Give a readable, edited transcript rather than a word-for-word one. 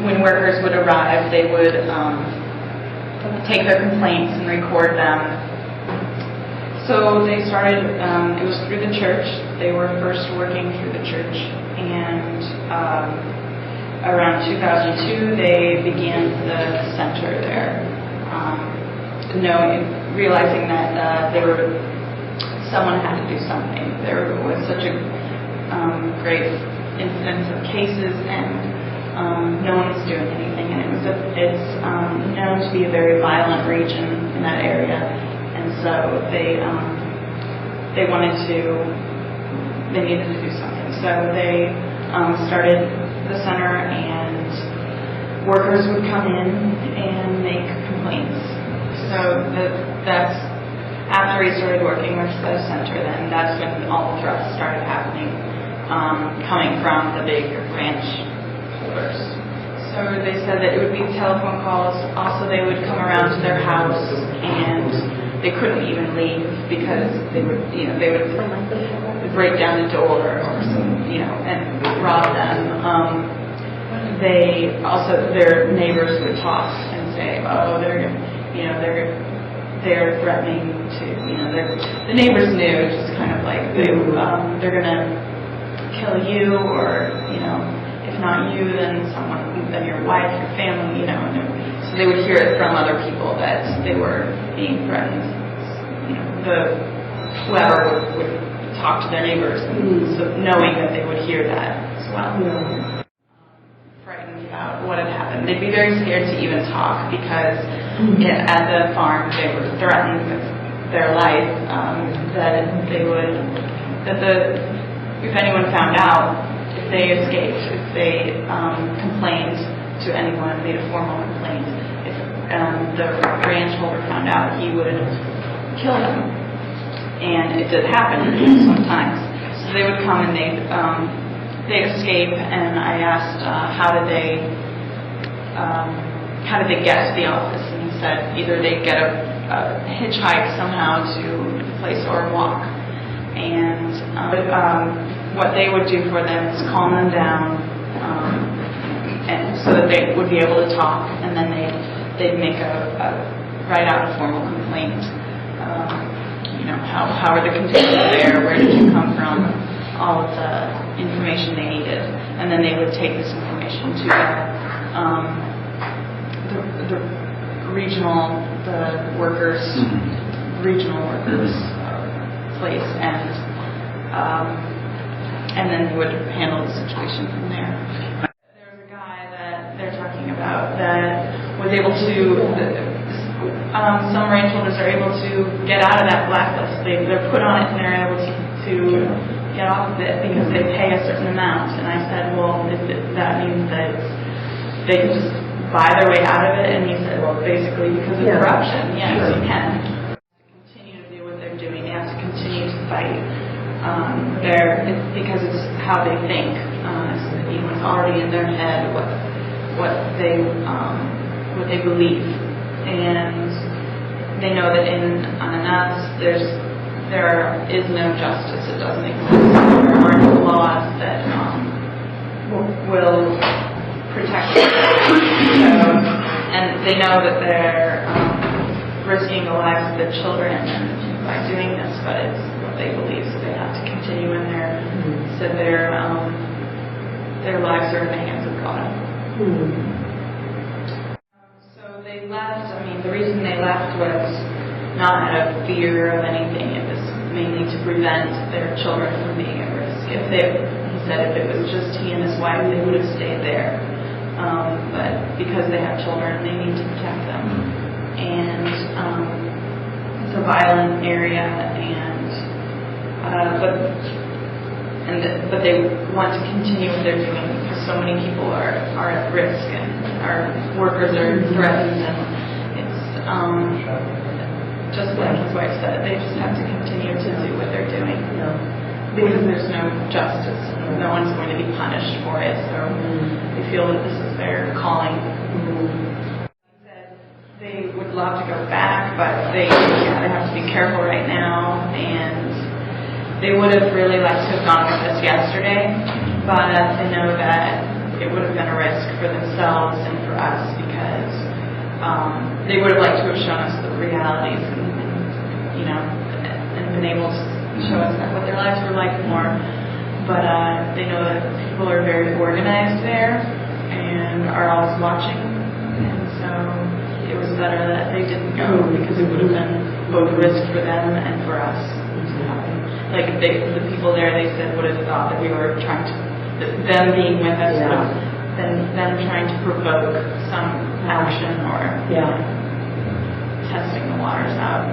when workers would arrive, they would take their complaints and record them. So they started, it was through the church. They were first working through the church, and around 2002 they began the center there, realizing that someone had to do something. There was such a great incidence of cases, and no one was doing anything. And it's known to be a very violent region in that area, and so they needed to do something. So they started the center, and workers would come in and make complaints. So that's after he started working with the center, then that's when all the threats started happening, coming from the big ranch holders. So they said that it would be telephone calls. Also, they would come around to their house, and they couldn't even leave because they would break down the door or and rob them. Their neighbors would talk and say, "Oh, they're threatening to, the neighbors knew, just kind of like they're gonna kill you, or if not you, then your wife, your family, and so they would hear it from other people that they were being threatened. Whoever would talk to their neighbors, and so knowing that they would hear that as well. Frightened about what had happened. They'd be very scared to even talk because at the farm they were threatened with their life, if anyone found out, if they escaped, if they complained to anyone, made a formal complaint, if the ranch holder found out, he would kill them. And it did happen sometimes. So they would come and they'd escape, and I asked how did they get to the office, and he said either they'd get a hitchhike somehow to the place or walk. And what they would do for them is calm them down, and so that they would be able to talk, and then they'd make write out a formal complaint. How are the conditions there? Where did you come from? All of the information they needed, and then they would take this information to the regional workers place, and then they would handle the situation from there. There's a guy that they're talking about that was able to. Some range holders are able to get out of that blacklist. They're put on it, and they're able to get off of it because they pay a certain amount. And I said, well, that means that they can just buy their way out of it? And he said, well, basically because of corruption. Yes, you can. Continue to do what they're doing. They have to continue to fight. Because it's how they think. It's already in their head what they believe. And they know that in us there is no justice. It doesn't exist. There are no laws that will protect them. And they know that they're risking the lives of their children by doing this, but it's what they believe, so they have to continue in there. So their lives are in the hands of God. They left. The reason they left was not out of fear of anything. It was mainly to prevent their children from being at risk. He said if it was just he and his wife, they would have stayed there. But because they have children, they need to protect them. And it's a violent area, but they want to continue what they're doing because so many people are at risk, and our workers are threatened, and it's just like his wife said, they just have to continue to do what they're doing because there's no justice. No one's going to be punished for it, so they feel that this is their calling. He said they would love to go back, but they have to be careful right now, and they would have really liked to have gone with us yesterday, but they know that it would have been a risk for themselves and for us because they would have liked to have shown us the realities and you know, and been able to show us what their lives were like more. But they know that people are very organized there and are always watching, and so it was better that they didn't go because it would have been both a risk for them and for us. Like the people there, they said would have thought that we were trying to, them being with us would have been them trying to provoke some action or testing the waters out.